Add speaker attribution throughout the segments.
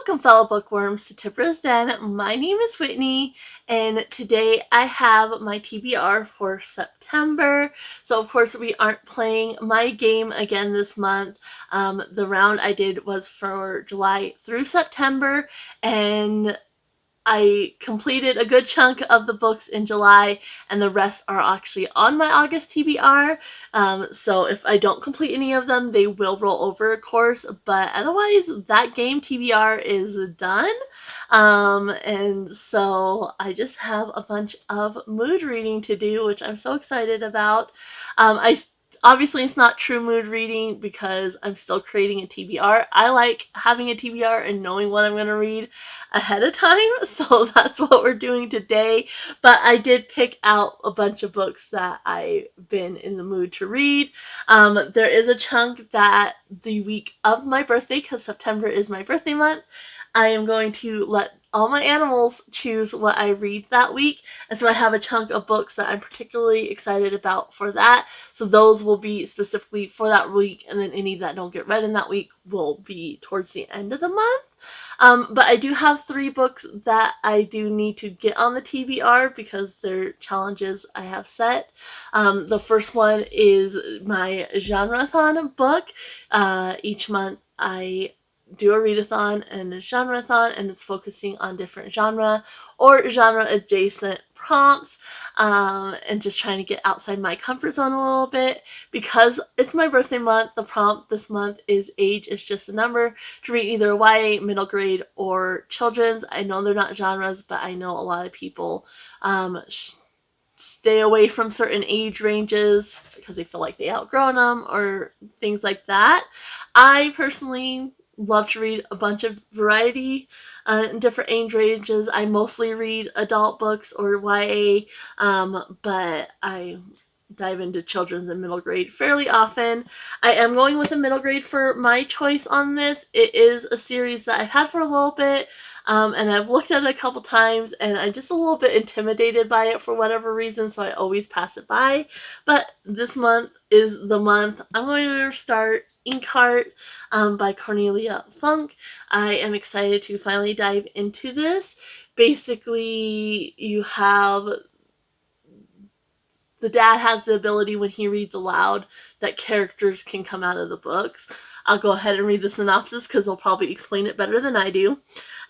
Speaker 1: Welcome, fellow bookworms, to Tipra's Den. My name is Whitney, and today I have my TBR for September. So, of course, we aren't playing my game again this month. The round I did was for July through September, and I completed a good chunk of the books in July, and the rest are actually on my August TBR. So if I don't complete any of them, they will roll over, of course. But otherwise, that game TBR is done. And so I just have a bunch of mood reading to do, which I'm so excited about. Obviously, it's not true mood reading because I'm still creating a TBR. I like having a TBR and knowing what I'm going to read ahead of time, so that's what we're doing today. But I did pick out a bunch of books that I've been in the mood to read. There is a chunk that the week of my birthday, because September is my birthday month, I am going to let all my animals choose what I read that week. And so I have a chunk of books that I'm particularly excited about for that. So those will be specifically for that week, and then any that don't get read in that week will be towards the end of the month. But I do have 3 books that I do need to get on the TBR because they're challenges I have set. The first one is my Genre-a-thon book. Each month I do a readathon and a genre-a-thon, and it's focusing on different genre or genre adjacent prompts, and just trying to get outside my comfort zone a little bit. Because it's my birthday month, the prompt this month is age is just a number, to read either YA, middle grade, or children's. I know they're not genres, but I know a lot of people stay away from certain age ranges because they feel like they outgrown them or things like that. I personally love to read a bunch of variety in different age ranges. I mostly read adult books or YA, but I dive into children's and middle grade fairly often. I am going with a middle grade for my choice on this. It is a series that I've had for a little bit, and I've looked at it a couple times, and I'm just a little bit intimidated by it for whatever reason, so I always pass it by. But this month is the month. I'm going to start Inkheart by Cornelia Funke. I am excited to finally dive into this. Basically, you have the dad has the ability when he reads aloud that characters can come out of the books. I'll go ahead and read the synopsis because they'll probably explain it better than I do.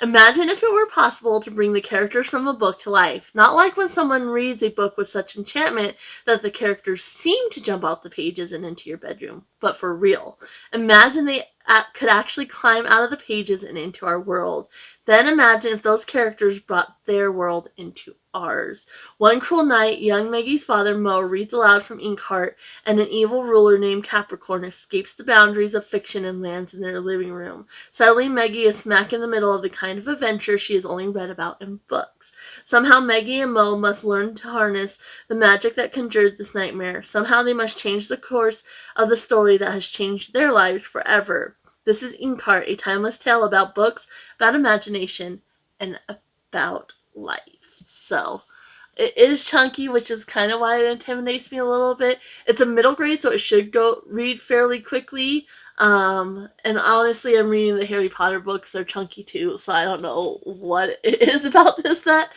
Speaker 1: Imagine if it were possible to bring the characters from a book to life. Not like when someone reads a book with such enchantment that the characters seem to jump off the pages and into your bedroom, but for real. Imagine they could actually climb out of the pages and into our world. Then imagine if those characters brought their world into ours. One cruel night, young Maggie's father, Mo, reads aloud from Inkheart, and an evil ruler named Capricorn escapes the boundaries of fiction and lands in their living room. Suddenly, Maggie is smack in the middle of the kind of adventure she has only read about in books. Somehow, Maggie and Mo must learn to harness the magic that conjured this nightmare. Somehow, they must change the course of the story that has changed their lives forever. This is Inkheart, a timeless tale about books, about imagination, and about life. So, it is chunky, which is kind of why it intimidates me a little bit. It's a middle grade, so it should go read fairly quickly. And honestly, I'm reading the Harry Potter books. They're chunky too, so I don't know what it is about this that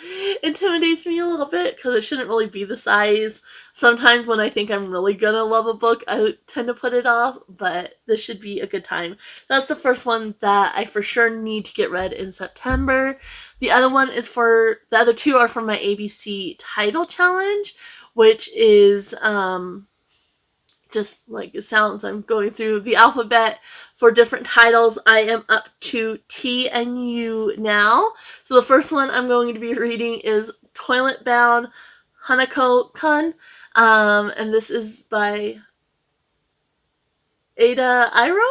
Speaker 1: intimidates me a little bit, because it shouldn't really be the size. Sometimes when I think I'm really gonna love a book, I tend to put it off, but this should be a good time. That's the first one that I for sure need to get read in September. The other 2 are from my ABC title challenge, which is, just like it sounds, I'm going through the alphabet for different titles. I am up to T and U now. So the first one I'm going to be reading is Toilet Bound Hanako-kun, and this is by AidaIro.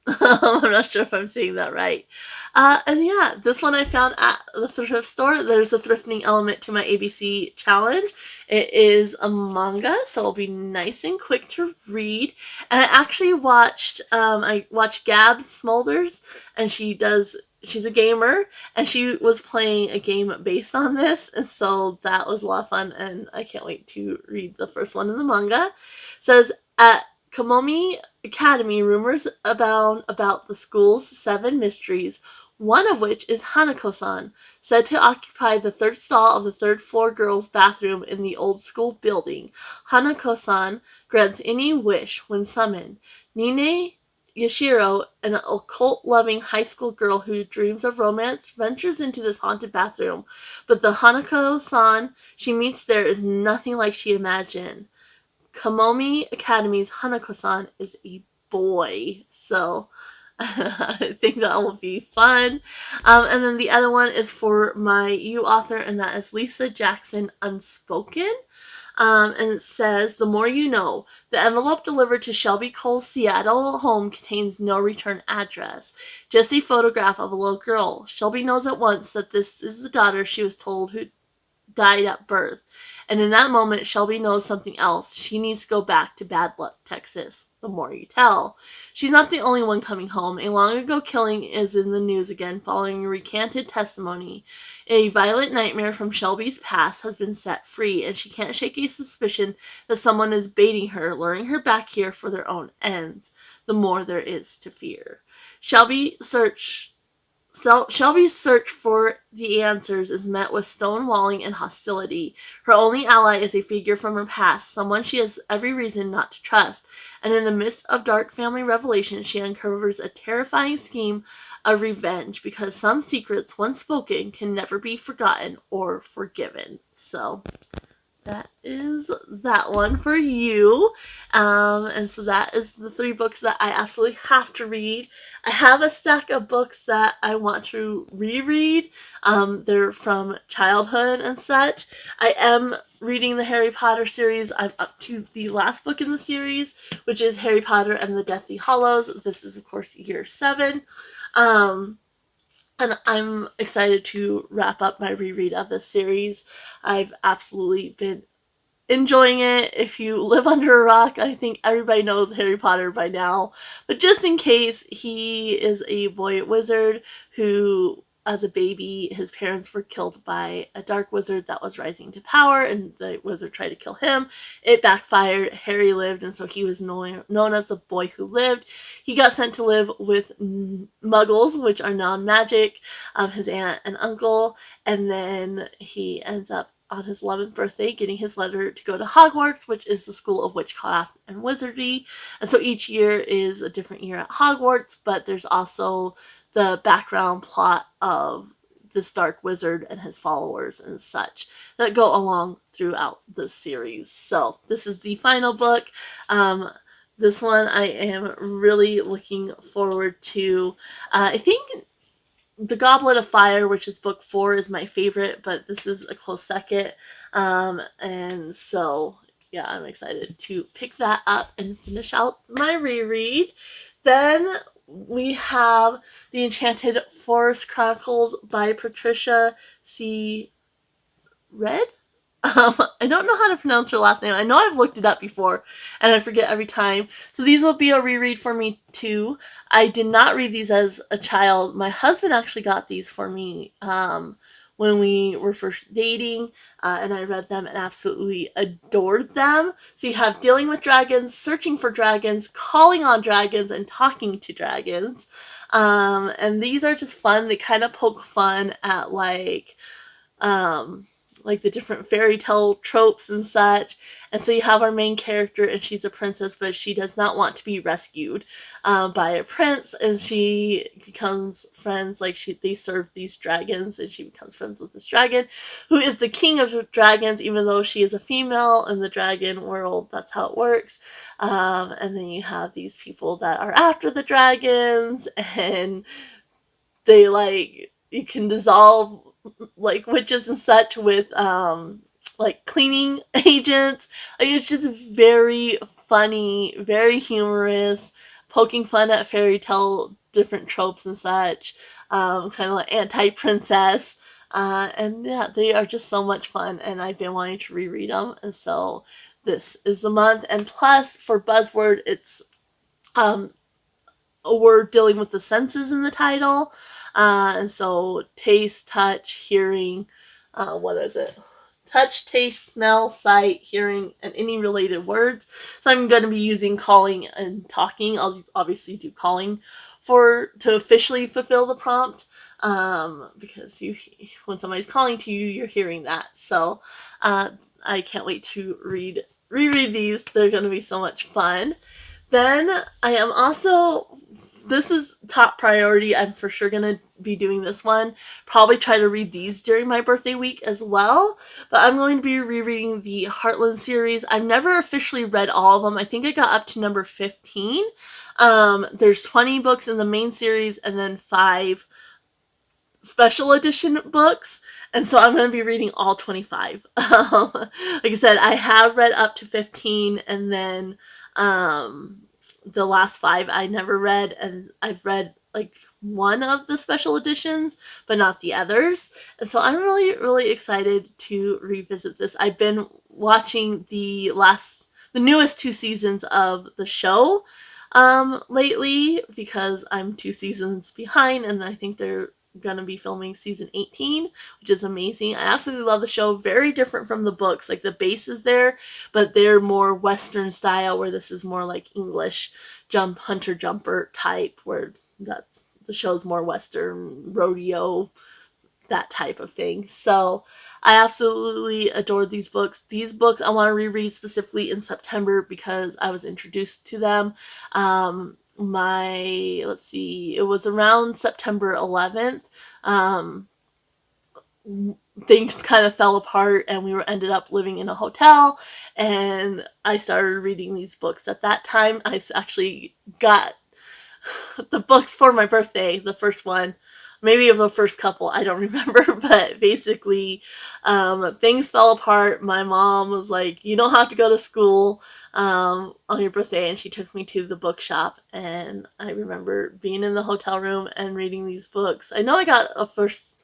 Speaker 1: I'm not sure if I'm saying that right. And yeah, this one I found at the thrift store. There's a thrifting element to my ABC challenge. It is a manga, so it'll be nice and quick to read. And I actually watched Gab Smulders, and she's a gamer, and she was playing a game based on this, and so that was a lot of fun, and I can't wait to read the first one in the manga. It says, at Komomi Academy, rumors abound about the school's 7 mysteries. one of which is Hanako-san, said to occupy the third stall of the third-floor girls' bathroom in the old-school building. Hanako-san grants any wish when summoned. Nine Yashiro, an occult-loving high school girl who dreams of romance, ventures into this haunted bathroom, but the Hanako-san she meets there is nothing like she imagined. Kamomi Academy's Hanako-san is a boy, so I think that will be fun. And then the other one is for my U author, and that is Lisa Jackson Unspoken. And it says, the more you know. The envelope delivered to Shelby Cole's Seattle home contains no return address, just a photograph of a little girl. Shelby knows at once that this is the daughter she was told who died at birth. And in that moment, Shelby knows something else. She needs to go back to Bad Luck, Texas. The more you tell. She's not the only one coming home. A long ago killing is in the news again following a recanted testimony. A violent nightmare from Shelby's past has been set free, and she can't shake a suspicion that someone is baiting her, luring her back here for their own ends. The more there is to fear. Shelby's search for the answers is met with stonewalling and hostility. Her only ally is a figure from her past, someone she has every reason not to trust. And in the midst of dark family revelations, she uncovers a terrifying scheme of revenge because some secrets, once spoken, can never be forgotten or forgiven. So that is that one for you. And so that is the 3 books that I absolutely have to read. I have a stack of books that I want to reread. They're from childhood and such. I am reading the Harry Potter series. I'm up to the last book in the series, which is Harry Potter and the Deathly Hallows. This is, of course, year 7. And I'm excited to wrap up my reread of this series. I've absolutely been enjoying it. If you live under a rock, I think everybody knows Harry Potter by now. But just in case, he is a boy wizard who, as a baby, his parents were killed by a dark wizard that was rising to power, and the wizard tried to kill him. It backfired. Harry lived, and so he was known as the boy who lived. He got sent to live with muggles, which are non-magic, his aunt and uncle, and then he ends up on his 11th birthday getting his letter to go to Hogwarts, which is the school of witchcraft and wizardry. And so each year is a different year at Hogwarts, but there's also the background plot of this dark wizard and his followers and such that go along throughout the series. So this is the final book. This one I am really looking forward to. I think The Goblet of Fire, which is book 4, is my favorite, but this is a close second. And so, yeah, I'm excited to pick that up and finish out my reread. Then we have The Enchanted Forest Chronicles by Patricia C. Red? I don't know how to pronounce her last name. I know I've looked it up before, and I forget every time. So these will be a reread for me, too. I did not read these as a child. My husband actually got these for me when we were first dating, and I read them and absolutely adored them. So you have Dealing with Dragons, Searching for Dragons, Calling on Dragons, and Talking to Dragons. And these are just fun. They kind of poke fun at, like the different fairy tale tropes and such. And so you have our main character, and she's a princess, but she does not want to be rescued by a prince, and she becomes friends, they serve these dragons, and she becomes friends with this dragon, who is the king of dragons, even though she is a female in the dragon world. That's how it works. And then you have these people that are after the dragons, and they, you can dissolve witches and such with cleaning agents. It's just very funny, very humorous, poking fun at fairy tale different tropes and such, kind of like anti-princess, and yeah, they are just so much fun, and I've been wanting to reread them, and so this is the month. And plus, for Buzzword, it's a word dealing with the senses in the title. And so taste, touch, hearing, what is it? Touch, taste, smell, sight, hearing, and any related words. So I'm going to be using calling and talking. I'll obviously do calling to officially fulfill the prompt. because when somebody's calling to you, you're hearing that. So I can't wait to reread these. They're going to be so much fun. Then I am also, this is top priority. I'm for sure going to be doing this one. Probably try to read these during my birthday week as well. But I'm going to be rereading the Heartland series. I've never officially read all of them. I think I got up to number 15. There's 20 books in the main series and then 5 special edition books, and so I'm going to be reading all 25. Like I said, I have read up to 15, and then the last 5 I never read, and I've read like one of the special editions, but not the others. And so I'm really, really excited to revisit this. I've been watching the newest 2 seasons of the show lately, because I'm 2 seasons behind, and I think they're gonna be filming season 18, which is amazing. I absolutely love the show. Very different from the books. Like, the base is there, but they're more Western style, where this is more like English hunter jumper type, where the show's more Western rodeo, that type of thing. So I absolutely adore these books. These books I want to reread specifically in September because I was introduced to them. Let's see, it was around September 11th. Things kind of fell apart, and we ended up living in a hotel, and I started reading these books at that time. I actually got the books for my birthday, the first one, maybe of the first couple, I don't remember, but basically things fell apart. My mom was like, you don't have to go to school on your birthday, and she took me to the bookshop, and I remember being in the hotel room and reading these books. I know I got a first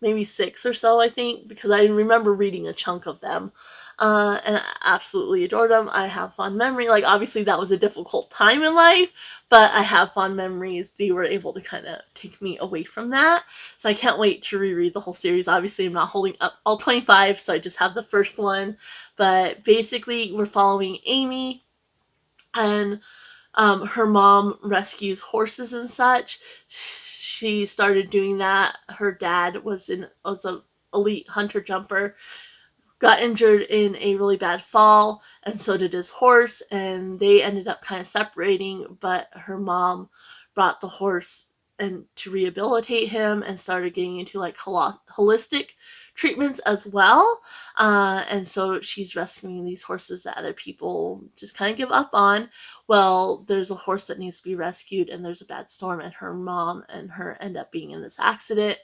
Speaker 1: maybe 6 or so, I think, because I remember reading a chunk of them. And I absolutely adored them. I have fond memory. Like, obviously that was a difficult time in life, but I have fond memories. They were able to kind of take me away from that. So I can't wait to reread the whole series. Obviously I'm not holding up all 25, so I just have the first one. But basically we're following Amy, and her mom rescues horses and such. She started doing that. Her dad was an elite hunter jumper, got injured in a really bad fall, and so did his horse, and they ended up kind of separating, but her mom brought the horse and to rehabilitate him, and started getting into like holistic treatments as well. And so she's rescuing these horses that other people just kind of give up on. Well, there's a horse that needs to be rescued, and there's a bad storm, and her mom and her end up being in this accident,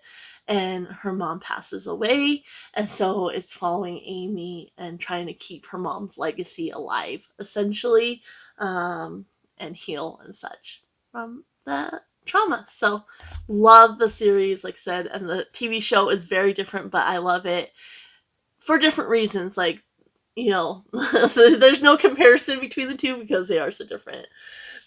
Speaker 1: and her mom passes away. And so it's following Amy and trying to keep her mom's legacy alive, essentially, and heal and such from that trauma. So love the series, like I said, and the TV show is very different, but I love it for different reasons. Like, there's no comparison between the two because they are so different.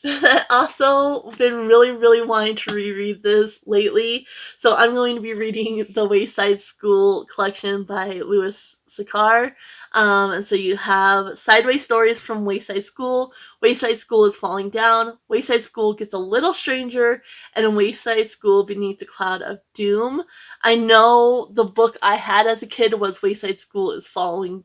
Speaker 1: I've also been really, really wanting to reread this lately. So I'm going to be reading the Wayside School collection by Louis Sakar. And so you have Sideways Stories from Wayside School. Wayside School is Falling Down. Wayside School Gets a Little Stranger. And Wayside School Beneath the Cloud of Doom. I know the book I had as a kid was Wayside School is Falling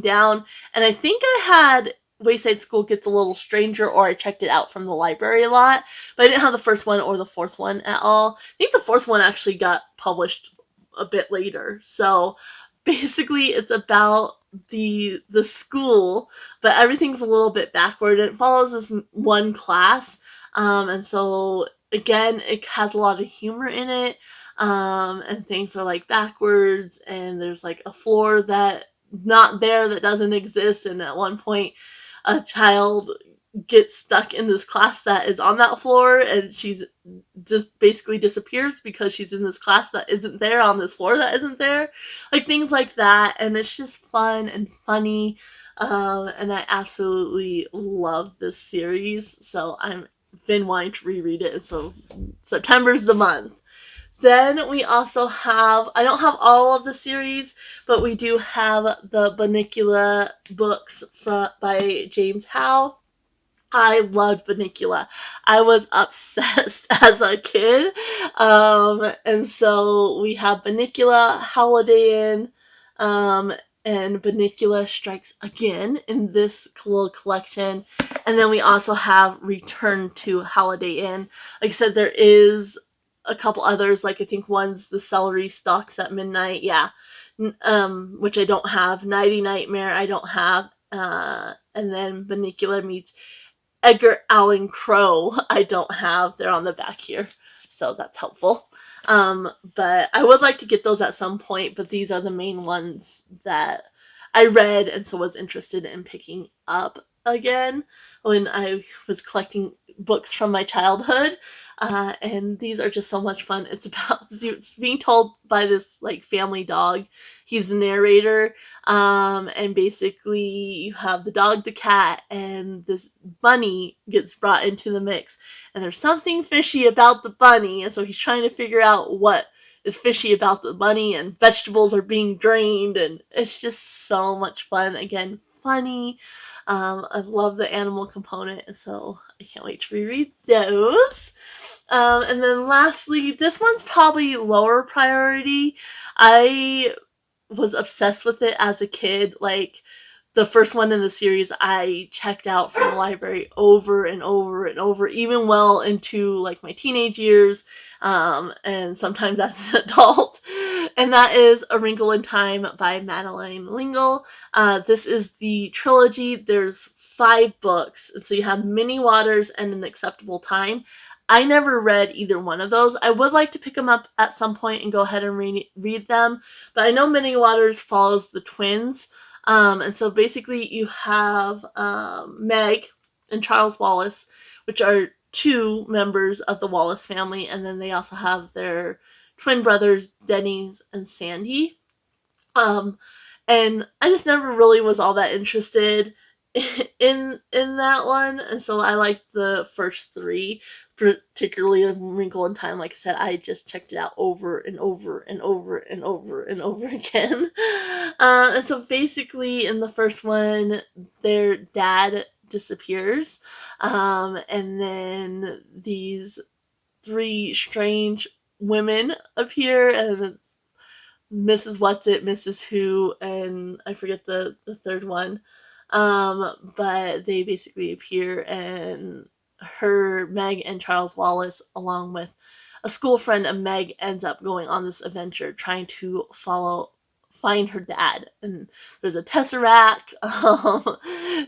Speaker 1: Down. And I think I had Wayside School Gets a Little Stranger, or I checked it out from the library a lot, but I didn't have the first one or the fourth one at all. I think the fourth one actually got published a bit later. So basically it's about the school, but everything's a little bit backward. It follows this one class, and so again, it has a lot of humor in it, and things are like backwards, and there's like a floor that not there, that doesn't exist, and at one point a child gets stuck in this class that is on that floor, and she's just basically disappears because she's in this class that isn't there on this floor that isn't there, like things like that. And it's just fun and funny, and I absolutely love this series, so I've been wanting to reread it, and so September's the month. Then we also have, I don't have all of the series, but we do have the Bunnicula books by James Howe. I loved Bunnicula. I was obsessed as a kid. And so we have Bunnicula, Holiday Inn, um, and Bunnicula Strikes Again in this little collection. And then we also have Return to Holiday Inn. Like I said, there is a couple others. Like I think one's The Celery Stalks at Midnight. Yeah. Which I don't have. Nighty Nightmare I don't have. And then Bunnicula meets Edgar Allan Crow I don't have. They're on the back here, so that's helpful. But I would like to get those at some point, but these are the main ones that I read and so was interested in picking up again when I was collecting books from my childhood. And these are just so much fun. It's being told by this like family dog. He's the narrator, and basically you have the dog, the cat, and this bunny gets brought into the mix. And there's something fishy about the bunny, and so he's trying to figure out what is fishy about the bunny, and vegetables are being drained, and it's just so much fun. Again, funny. I love the animal component, so I can't wait to reread those. And then lastly, this one's probably lower priority. I was obsessed with it as a kid. Like the first one in the series I checked out from the library over and over and over, even well into like my teenage years, and sometimes as an adult. And that is A Wrinkle in Time by Madeleine L'Engle. This is the trilogy. There's 5 books, and so you have Many Waters and An Acceptable Time. I never read either one of those. I would like to pick them up at some point and go ahead and read them, but I know Many Waters follows the twins. And so basically you have Meg and Charles Wallace, which are 2 members of the Wallace family, and then they also have their twin brothers, Denny and Sandy. Um, and I just never really was all that interested in that one, and so I liked the first 3, particularly A Wrinkle in Time. Like I said, I just checked it out over and over and over and over and over again. And so basically in the first one, their dad disappears, and then these 3 strange women appear, and Mrs. What's It, Mrs. Who, and I forget the third one. But they basically appear, and Meg and Charles Wallace, along with a school friend of Meg, ends up going on this adventure trying to find her dad. And there's a tesseract,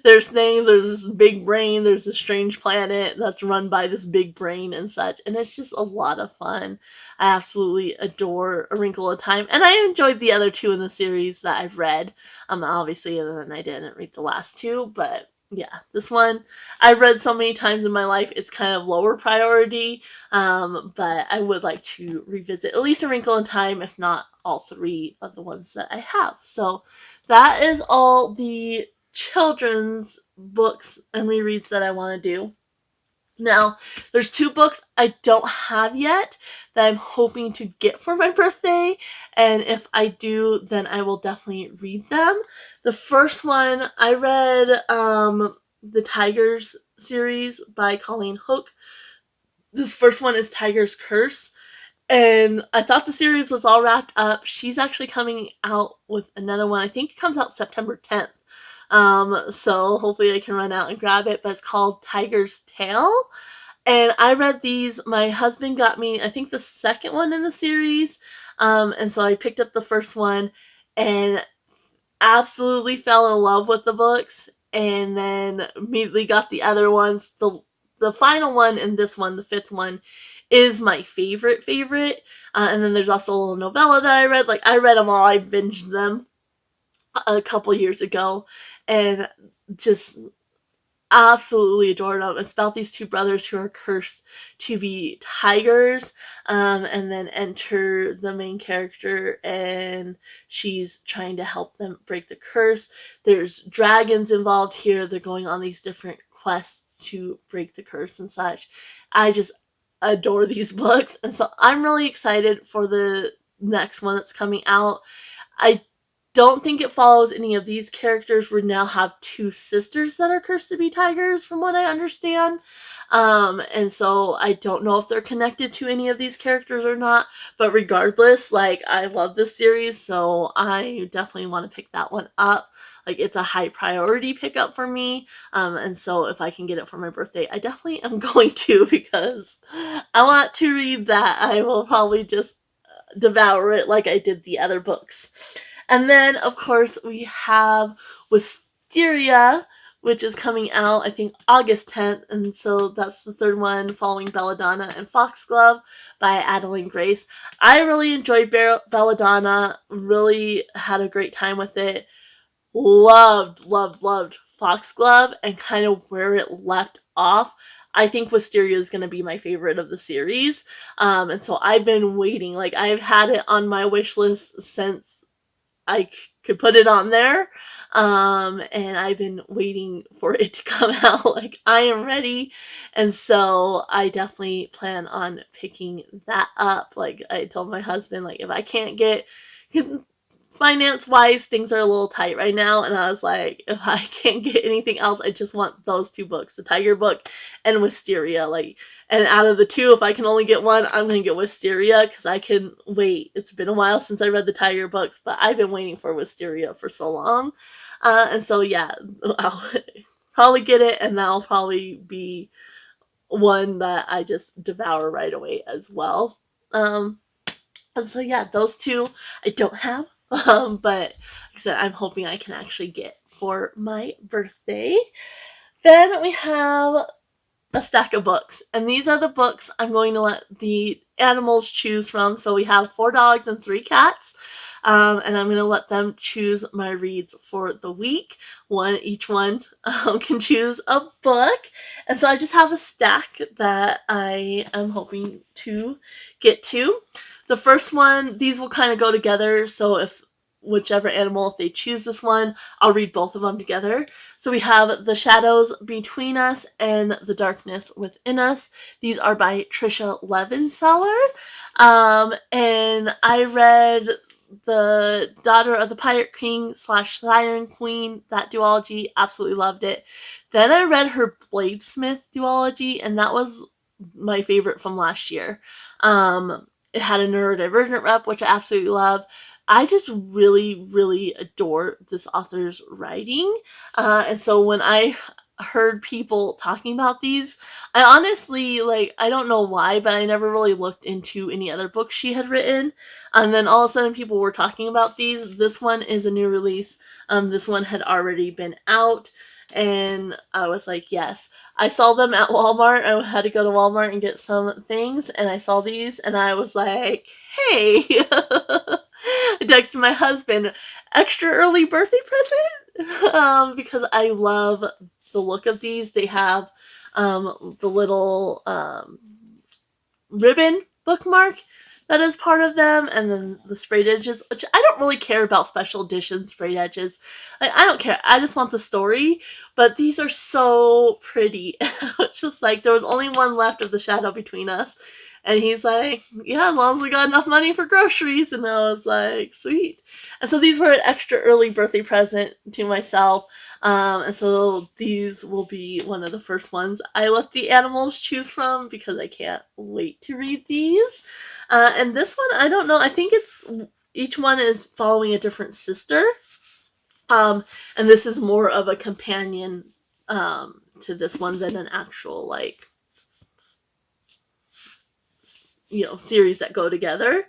Speaker 1: there's things, there's this big brain, there's a strange planet that's run by this big brain and such, and it's just a lot of fun. I absolutely adore A Wrinkle in Time, and I enjoyed the other 2 in the series that I've read. Obviously, and then I didn't read the last 2, but yeah, this one I've read so many times in my life, it's kind of lower priority, but I would like to revisit at least A Wrinkle in Time, if not all 3 of the ones that I have. So that is all the children's books and rereads that I want to do. Now, there's 2 books I don't have yet that I'm hoping to get for my birthday, and if I do, then I will definitely read them. The first one, I read the Tigers series by Colleen Hook. This first one is Tiger's Curse, and I thought the series was all wrapped up. She's actually coming out with another one. I think it comes out September 10th. So hopefully I can run out and grab it, but it's called Tiger's Tale. And I read these. My husband got me, I think, the second one in the series. And so I picked up the first one and absolutely fell in love with the books, and then immediately got the other ones. The final one and this one, the 5th one, is my favorite. And then there's also a little novella that I read. Like, I read them all. I binged them a couple years ago, and just absolutely adore them. It's about these 2 brothers who are cursed to be tigers, and then enter the main character, and she's trying to help them break the curse. There's dragons involved here. They're going on these different quests to break the curse and such. I just adore these books, and so I'm really excited for the next one that's coming out. I don't think it follows any of these characters. We now have 2 sisters that are cursed to be tigers, from what I understand. And so I don't know if they're connected to any of these characters or not, but regardless, like, I love this series, so I definitely want to pick that one up. Like, it's a high priority pickup for me, and so if I can get it for my birthday, I definitely am going to, because I want to read that. I will probably just devour it like I did the other books. And then, of course, we have Wisteria, which is coming out, I think, August 10th. And so that's the 3rd one, following Belladonna and Foxglove by Adeline Grace. I really enjoyed Belladonna. Really had a great time with it. Loved Foxglove, and kind of where it left off. I think Wisteria is going to be my favorite of the series. And so I've been waiting. Like, I've had it on my wish list since I could put it on there. And I've been waiting for it to come out. Like, I am ready. And so I definitely plan on picking that up. Like, I told my husband, like, if I can't get, finance-wise, things are a little tight right now, and I was like, if I can't get anything else, I just want those 2 books, the Tiger book and Wisteria. Like, and out of the 2, if I can only get one, I'm gonna get Wisteria, because I can wait. It's been a while since I read the Tiger books, but I've been waiting for Wisteria for so long. And so, yeah, I'll probably get it, and that'll probably be one that I just devour right away as well. And so, yeah, those 2 I don't have. But like I said, I'm hoping I can actually get for my birthday. Then we have a stack of books, and these are the books I'm going to let the animals choose from. So we have 4 dogs and 3 cats, and I'm going to let them choose my reads for the week. Each one can choose a book, and so I just have a stack that I am hoping to get to. The first one, these will kind of go together, so if whichever animal, if they choose this one, I'll read both of them together. So we have The Shadows Between Us and The Darkness Within Us. These are by Trisha Levenseller. And I read The Daughter of the Pirate King / Siren Queen, that duology, absolutely loved it. Then I read her Bladesmith duology, and that was my favorite from last year. It had a neurodivergent rep, which I absolutely love. I just really adore this author's writing. And so when I heard people talking about these, I honestly, like, I don't know why, but I never really looked into any other books she had written. And then all of a sudden people were talking about these. This one is a new release. This one had already been out. And I was like, yes. I saw them at Walmart. I had to go to Walmart and get some things, and I saw these, and I was like, hey. I texted my husband, extra early birthday present, because I love the look of these. They have the little ribbon bookmark that is part of them, and then the sprayed edges, which I don't really care about special edition sprayed edges. Like, I don't care. I just want the story. But these are so pretty. It's just like, there was only one left of The Shadow Between Us. And he's like, yeah, as long as we got enough money for groceries. And I was like, sweet. And so these were an extra early birthday present to myself. And so these will be one of the first ones I let the animals choose from, because I can't wait to read these. And this one, I don't know. I think each one is following a different sister. And this is more of a companion to this one than an actual, like, series that go together.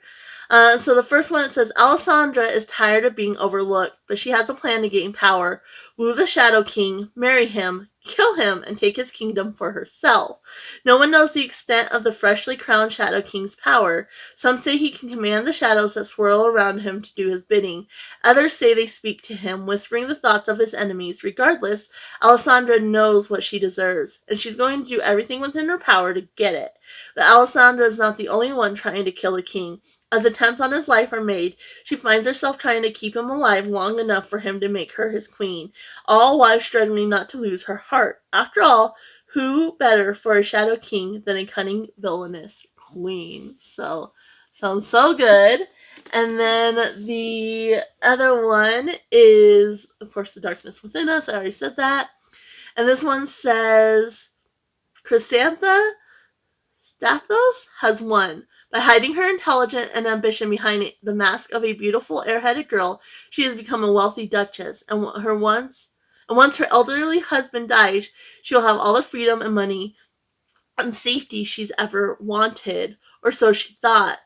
Speaker 1: So the first one, it says, Alessandra is tired of being overlooked, but she has a plan to gain power, woo the Shadow King, marry him, kill him, and take his kingdom for herself. No one knows the extent of the freshly crowned Shadow King's power. Some say he can command the shadows that swirl around him to do his bidding. Others say they speak to him, whispering the thoughts of his enemies. Regardless, Alessandra knows what she deserves, and she's going to do everything within her power to get it. But Alessandra is not the only one trying to kill the king. As attempts on his life are made, she finds herself trying to keep him alive long enough for him to make her his queen, all while struggling not to lose her heart. After all, who better for a Shadow King than a cunning, villainous queen? So, sounds so good. And then the other one is, of course, The Darkness Within Us. I already said that. And this one says, Chrysantha Stathos has won. By hiding her intelligence and ambition behind the mask of a beautiful, airheaded girl, she has become a wealthy duchess. And once her elderly husband dies, she will have all the freedom and money and safety she's ever wanted, or so she thought.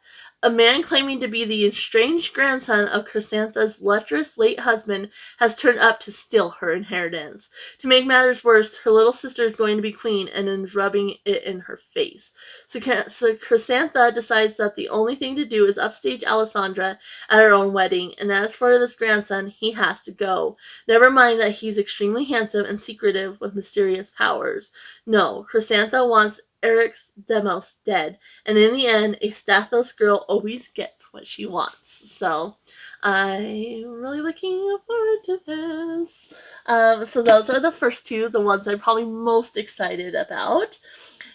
Speaker 1: A man claiming to be the estranged grandson of Chrysantha's lecherous late husband has turned up to steal her inheritance. To make matters worse, her little sister is going to be queen and is rubbing it in her face. So Chrysantha decides that the only thing to do is upstage Alessandra at her own wedding, and as for this grandson, he has to go. Never mind that he's extremely handsome and secretive with mysterious powers. No, Chrysantha wants Eric's Demos dead, and in the end, a Stathos girl always gets what she wants. So, I'm really looking forward to this. So those are the first two, the ones I'm probably most excited about.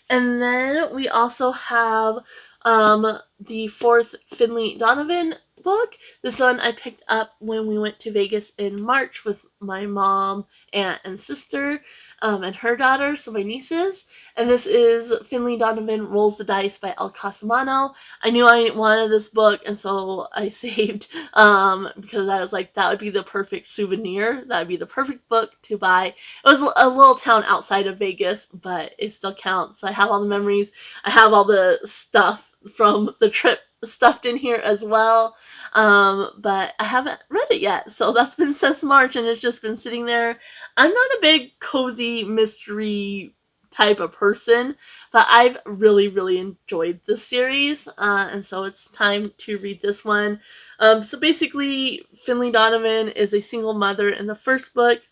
Speaker 1: And then we also have the fourth Finley Donovan book. This one I picked up when we went to Vegas in March with my mom, aunt, and sister, and her daughter, so my nieces. And this is Finley Donovan Rolls the Dice by El Casamano. I knew I wanted this book, and so I saved, because I was like, that would be the perfect souvenir. That would be the perfect book to buy. It was a little town outside of Vegas, but it still counts. So I have all the memories. I have all the stuff from the trip stuffed in here as well, but I haven't read it yet, so that's been since March and it's just been sitting there. I'm not a big cozy mystery type of person, but I've really enjoyed this series, and so it's time to read this one. So basically, Finley Donovan is a single mother in the first book.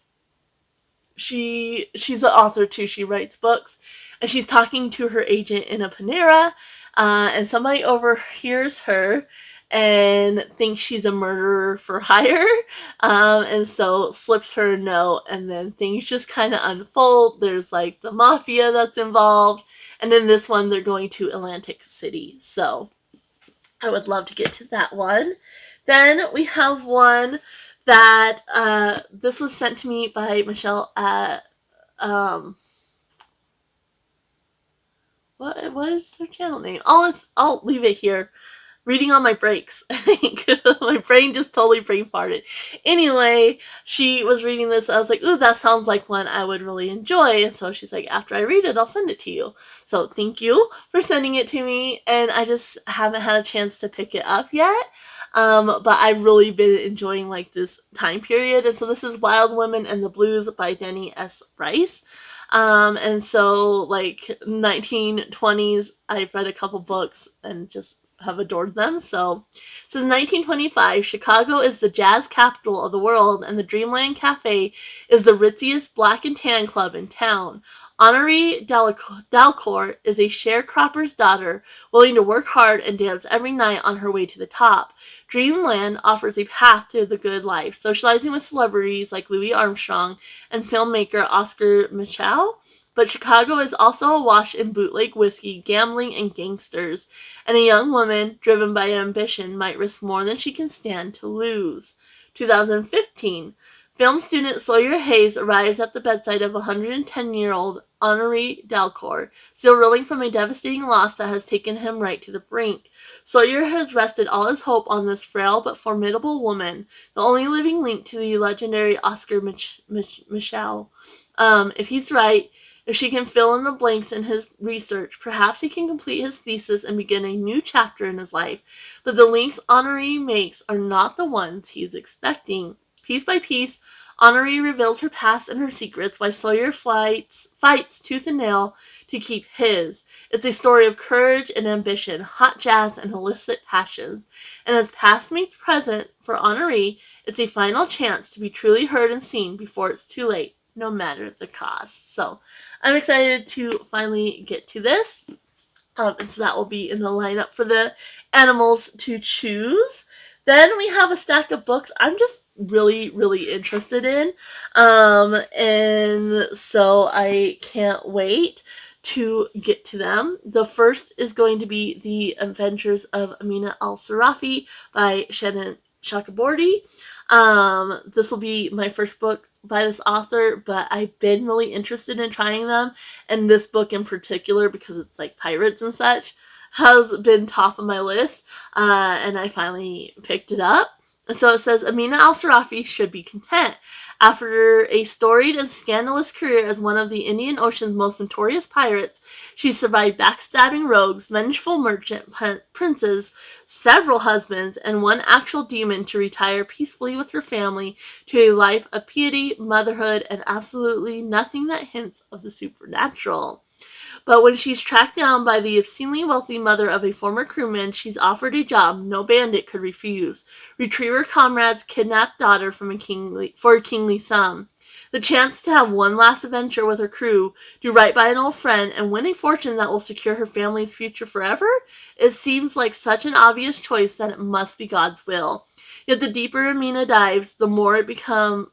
Speaker 1: She's an author too. She writes books, and she's talking to her agent in a Panera, and somebody overhears her and thinks she's a murderer for hire, and so slips her a note, and then things just kind of unfold. There's like the mafia that's involved, and in this one they're going to Atlantic City, so I would love to get to that one. Then we have one that this was sent to me by Michelle at what is her channel name? I'll leave it here. Reading on my breaks, I think. My brain just totally brain farted. Anyway, she was reading this. I was like, ooh, that sounds like one I would really enjoy. And so she's like, after I read it, I'll send it to you. So thank you for sending it to me. And I just haven't had a chance to pick it up yet. But I've really been enjoying like this time period. And so this is Wild Women and the Blues by Denny S. Bryce. And so like 1920s, I've read a couple books and just have adored them. So, since 1925, Chicago is the jazz capital of the world, and the Dreamland Cafe is the ritziest black and tan club in town. Honoree Dalcourt is a sharecropper's daughter, willing to work hard and dance every night on her way to the top. Dreamland offers a path to the good life, socializing with celebrities like Louis Armstrong and filmmaker Oscar Micheaux. But Chicago is also awash in bootleg whiskey, gambling, and gangsters, and a young woman, driven by ambition, might risk more than she can stand to lose. 2015. Film student Sawyer Hayes arrives at the bedside of 110-year-old Honoree Dalcourt, still reeling from a devastating loss that has taken him right to the brink. Sawyer has rested all his hope on this frail but formidable woman, the only living link to the legendary Oscar Micheaux. If he's right, if she can fill in the blanks in his research, perhaps he can complete his thesis and begin a new chapter in his life. But the links Honoree makes are not the ones he is expecting. Piece by piece, Honoree reveals her past and her secrets, while Sawyer fights tooth and nail to keep his. It's a story of courage and ambition, hot jazz and illicit passions. And as past meets present for Honoree, it's a final chance to be truly heard and seen before it's too late, no matter the cost. So I'm excited to finally get to this. And so that will be in the lineup for the animals to choose. Then we have a stack of books I'm just really interested in. And so I can't wait to get to them. The first is going to be The Adventures of Amina Al-Sirafi by Shannon Chakraborty. This will be my first book by this author, but I've been really interested in trying them, and this book in particular, because it's like pirates and such, has been top of my list, and I finally picked it up. And so it says, Amina Al-Sirafi should be content. After a storied and scandalous career as one of the Indian Ocean's most notorious pirates, she survived backstabbing rogues, vengeful merchant princes, several husbands, and one actual demon to retire peacefully with her family to a life of piety, motherhood, and absolutely nothing that hints of the supernatural. But when she's tracked down by the obscenely wealthy mother of a former crewman, she's offered a job no bandit could refuse. Retrieve her comrade's kidnapped daughter for a kingly sum. The chance to have one last adventure with her crew, do right by an old friend, and win a fortune that will secure her family's future forever? It seems like such an obvious choice that it must be God's will. Yet the deeper Amina dives, the more it becomes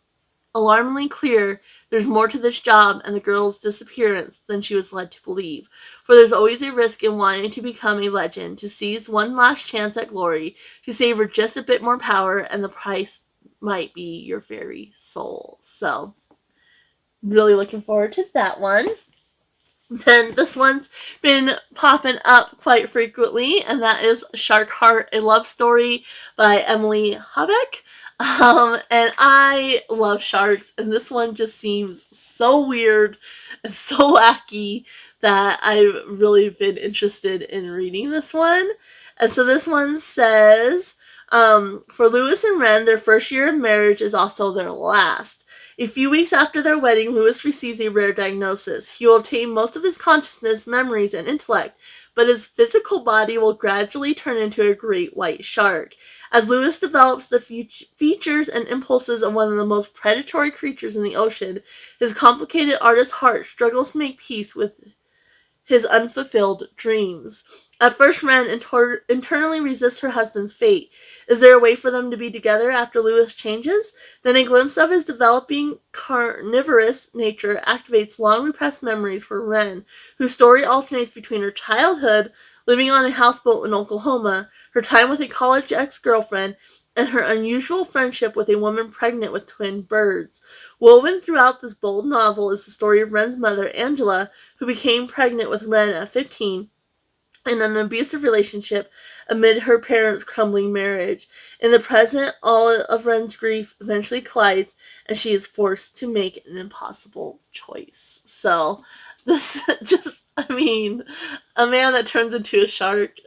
Speaker 1: alarmingly clear there's more to this job and the girl's disappearance than she was led to believe. For there's always a risk in wanting to become a legend, to seize one last chance at glory, to savor just a bit more power, and the price might be your very soul. So, really looking forward to that one. Then this one's been popping up quite frequently, and that is Shark Heart, a love story by Emily Habeck. And I love sharks, and this one just seems so weird and so wacky that I've really been interested in reading this one. And so this one says, for Lewis and Ren, their first year of marriage is also their last. A few weeks after their wedding, Lewis receives a rare diagnosis. He will obtain most of his consciousness, memories, and intellect, but his physical body will gradually turn into a great white shark. As Lewis develops the features and impulses of one of the most predatory creatures in the ocean, his complicated artist's heart struggles to make peace with his unfulfilled dreams. At first, Ren internally resists her husband's fate. Is there a way for them to be together after Lewis changes? Then a glimpse of his developing carnivorous nature activates long repressed memories for Ren, whose story alternates between her childhood, living on a houseboat in Oklahoma, her time with a college ex-girlfriend, and her unusual friendship with a woman pregnant with twin birds. Woven throughout this bold novel is the story of Ren's mother, Angela, who became pregnant with Ren at 15 in an abusive relationship amid her parents' crumbling marriage. In the present, all of Ren's grief eventually collides, and she is forced to make an impossible choice. So, this a man that turns into a shark.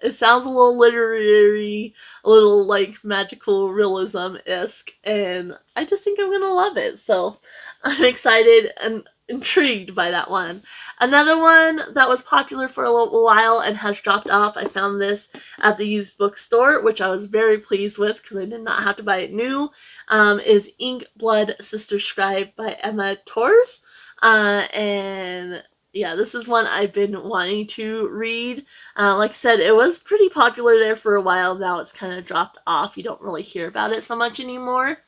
Speaker 1: It sounds a little literary, a little like magical realism-esque, and I just think I'm gonna love it. So I'm excited and intrigued by that one. Another one that was popular for a little while and has dropped off, I found this at the used bookstore, which I was very pleased with because I did not have to buy it new, is Ink, Blood, Sister Scribe by Emma Torzs. And yeah, this is one I've been wanting to read. Like I said, it was pretty popular there for a while. Now it's kind of dropped off. You don't really hear about it so much anymore.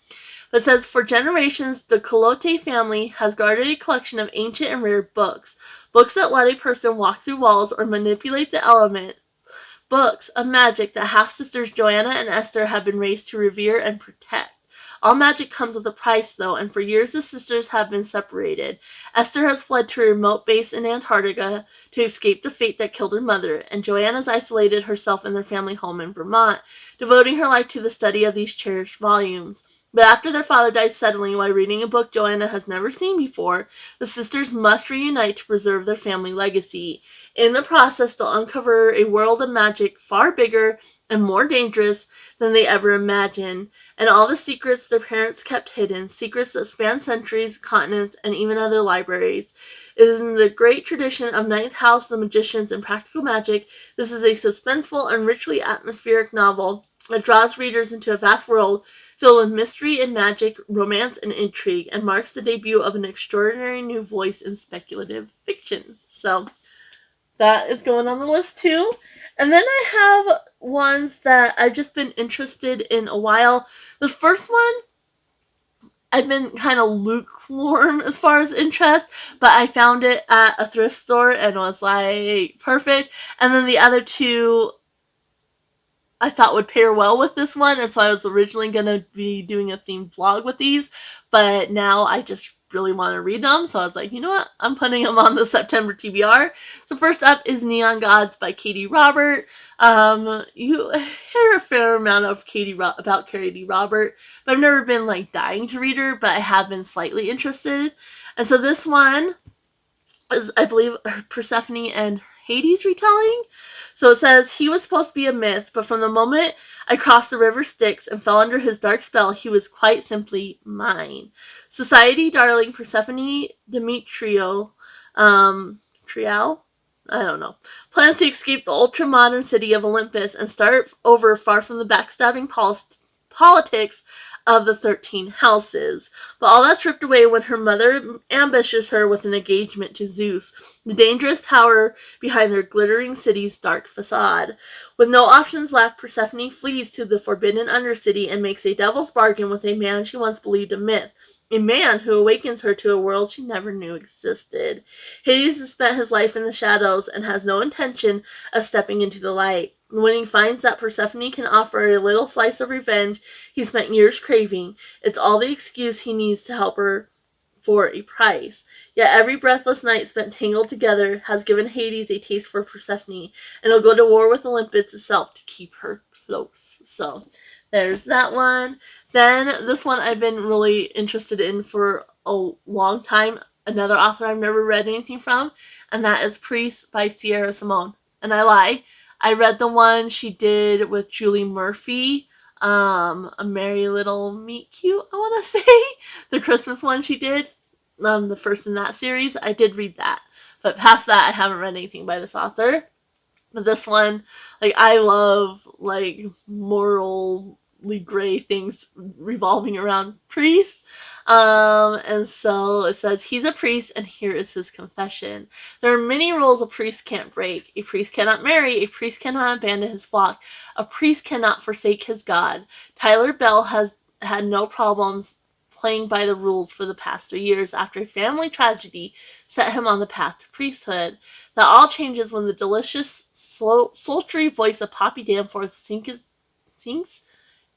Speaker 1: But it says, for generations, the Colote family has guarded a collection of ancient and rare books. Books that let a person walk through walls or manipulate the element. Books of magic that half-sisters Joanna and Esther have been raised to revere and protect. All magic comes with a price, though, and for years the sisters have been separated. Esther has fled to a remote base in Antarctica to escape the fate that killed her mother, and Joanna's isolated herself in their family home in Vermont, devoting her life to the study of these cherished volumes. But after their father dies suddenly while reading a book Joanna has never seen before, the sisters must reunite to preserve their family legacy. In the process, they'll uncover a world of magic far bigger and more dangerous than they ever imagined, and all the secrets their parents kept hidden, secrets that span centuries, continents, and even other libraries. It is in the great tradition of Ninth House, The Magicians, and Practical Magic. This is a suspenseful and richly atmospheric novel that draws readers into a vast world filled with mystery and magic, romance and intrigue, and marks the debut of an extraordinary new voice in speculative fiction. So, that is going on the list too. And then I have ones that I've just been interested in a while. The first one I've been kind of lukewarm as far as interest, but I found it at a thrift store and was like, perfect. And then the other two I thought would pair well with this one, and so I was originally going to be doing a themed vlog with these, but now I just really want to read them, so I was like, you know what, I'm putting them on the September TBR. So first up is Neon Gods by Katee Robert. You hear a fair amount of about Katee Robert, but I've never been like dying to read her, but I have been slightly interested. And so this one is, I believe, Persephone and Hades retelling. So it says, he was supposed to be a myth, but from the moment I crossed the river Styx and fell under his dark spell, he was quite simply mine. Society darling Persephone Demetrio, Trial? I don't know. Plans to escape the ultra-modern city of Olympus and start over far from the backstabbing politics of the 13 houses. But all that's ripped away when her mother ambushes her with an engagement to Zeus, the dangerous power behind their glittering city's dark facade. With no options left, Persephone flees to the forbidden Undercity and makes a devil's bargain with a man she once believed a myth. A man who awakens her to a world she never knew existed. Hades has spent his life in the shadows and has no intention of stepping into the light. When he finds that Persephone can offer a little slice of revenge he spent years craving, it's all the excuse he needs to help her for a price. Yet every breathless night spent tangled together has given Hades a taste for Persephone, and he'll go to war with Olympus itself to keep her close. So there's that one. Then this one I've been really interested in for a long time. Another author I've never read anything from, and that is Priest by Simone. And I lie. I read the one she did with Julie Murphy, A Merry Little Meet Cute, I want to say. The Christmas one she did, the first in that series. I did read that. But past that, I haven't read anything by this author. But this one, like, I love, like, morally gray things revolving around priests. And so it says, he's a priest, and here is his confession. There are many rules a priest can't break. A priest cannot marry. A priest cannot abandon his flock. A priest cannot forsake his God. Tyler Bell has had no problems playing by the rules for the past 3 years after a family tragedy set him on the path to priesthood. That all changes when the delicious, sultry voice of Poppy Danforth sinks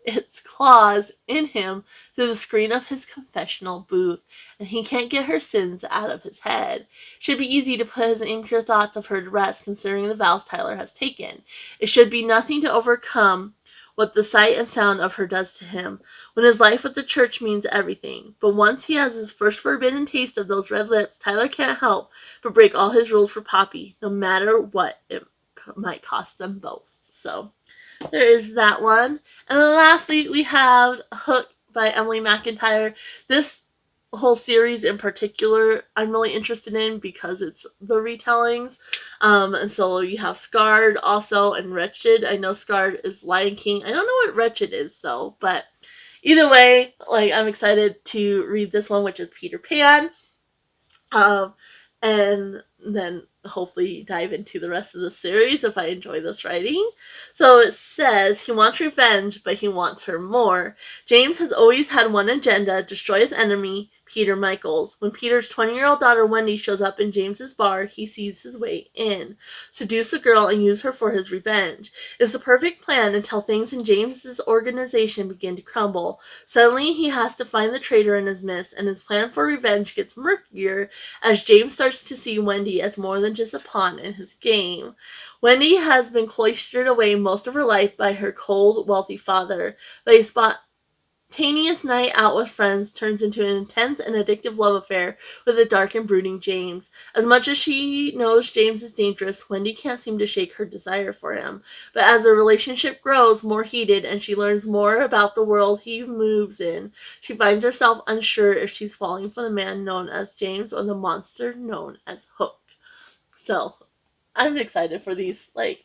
Speaker 1: its claws in him through the screen of his confessional booth, and he can't get her sins out of his head. It should be easy to put his impure thoughts of her to rest, considering the vows Tyler has taken. It should be nothing to overcome what the sight and sound of her does to him, when his life with the church means everything. But once he has his first forbidden taste of those red lips, Tyler can't help but break all his rules for Poppy, no matter what it might cost them both. So there is that one. And then lastly, we have Hook by Emily McIntire. This whole series in particular, I'm really interested in because it's the retellings. And so you have Scarred also and Wretched. I know Scarred is Lion King. I don't know what Wretched is though, but either way, like, I'm excited to read this one, which is Peter Pan. And then hopefully dive into the rest of the series if I enjoy this writing. So it says, he wants revenge, but he wants her more. James has always had one agenda: destroy his enemy, Peter Michaels. When Peter's 20-year-old daughter Wendy shows up in James's bar, he sees his way in. Seduce the girl and use her for his revenge. It's the perfect plan until things in James's organization begin to crumble. Suddenly he has to find the traitor in his midst, and his plan for revenge gets murkier as James starts to see Wendy as more than just a pawn in his game. Wendy has been cloistered away most of her life by her cold, wealthy father, but a spontaneous night out with friends turns into an intense and addictive love affair with a dark and brooding James. As much as she knows James is dangerous, Wendy can't seem to shake her desire for him. But as their relationship grows more heated and she learns more about the world he moves in, she finds herself unsure if she's falling for the man known as James or the monster known as Hook. So I'm excited for these. Like,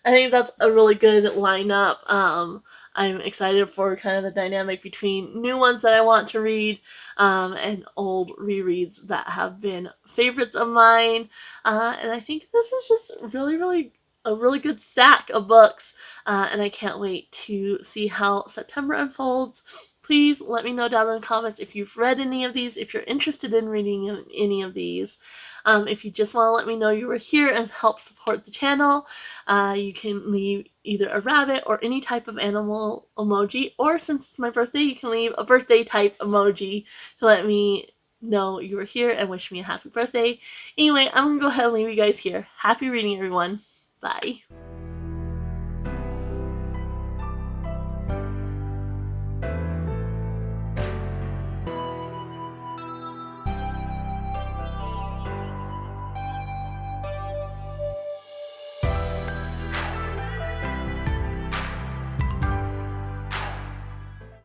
Speaker 1: I think that's a really good lineup. I'm excited for kind of the dynamic between new ones that I want to read, and old rereads that have been favorites of mine. And I think this is just really a really good stack of books. And I can't wait to see how September unfolds. please let me know down in the comments if you've read any of these, if you're interested in reading any of these. If you just want to let me know you were here and help support the channel, you can leave either a rabbit or any type of animal emoji, or since it's my birthday, you can leave a birthday type emoji to let me know you were here and wish me a happy birthday. Anyway, I'm gonna go ahead and leave you guys here. Happy reading, everyone. Bye.